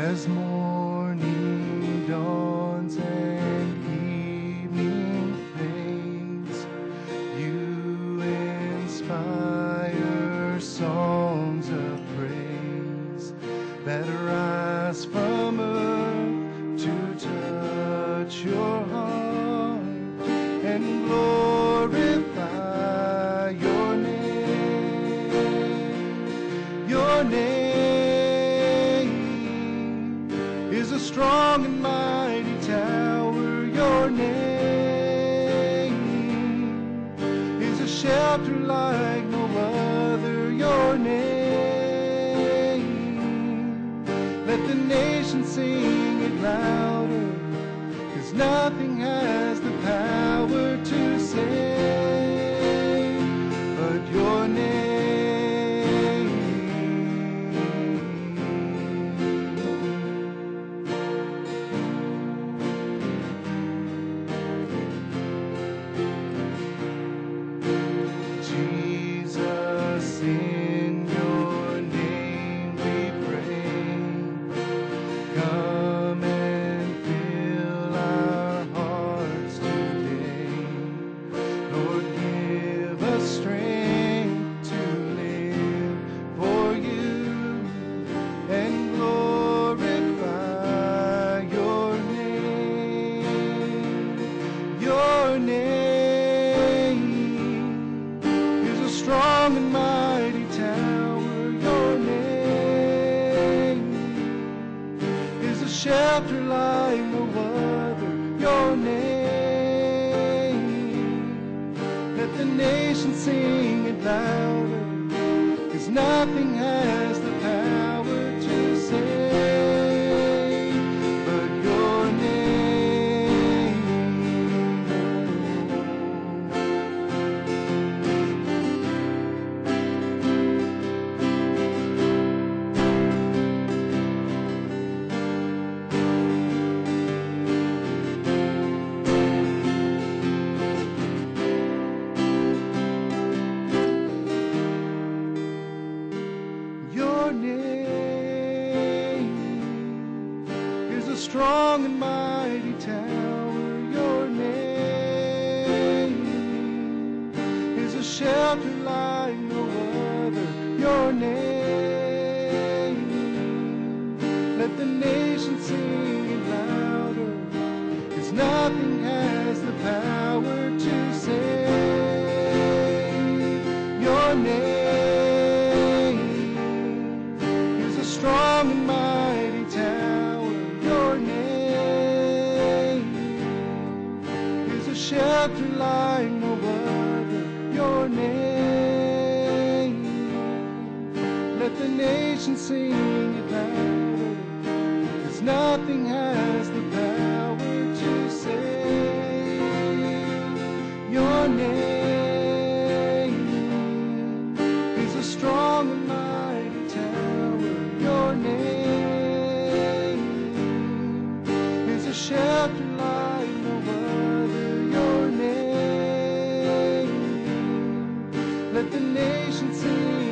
As morning dawns and evening fades, you inspire songs of praise that rise from earth to touch your heart and glorify your name. Your name is a strong and mighty tower. Your name is a shelter like no other. Your name, let the nations sing it louder, 'cause nothing has the power to save but your name. Jesus, in your name we pray. Come and fill our hearts today. Lord, give us strength to live for you and glorify your name. Your name is a strong and mighty tower. Your name is a shelter like no other. Your name, let the nations sing it louder, 'cause nothing has the power to save but your name. Your name is a strong and mighty tower. Your name is a shelter like no other. Your name, let the nations sing it louder, 'cause nothing has the power to save. Your name is a strong and mighty tower. Your name is a shelter like no other. Your name, let the nations sing it louder, 'cause nothing has the power to save. Your name is a strong and mighty tower. Your name is a shelter like no other. Your name, let the nations sing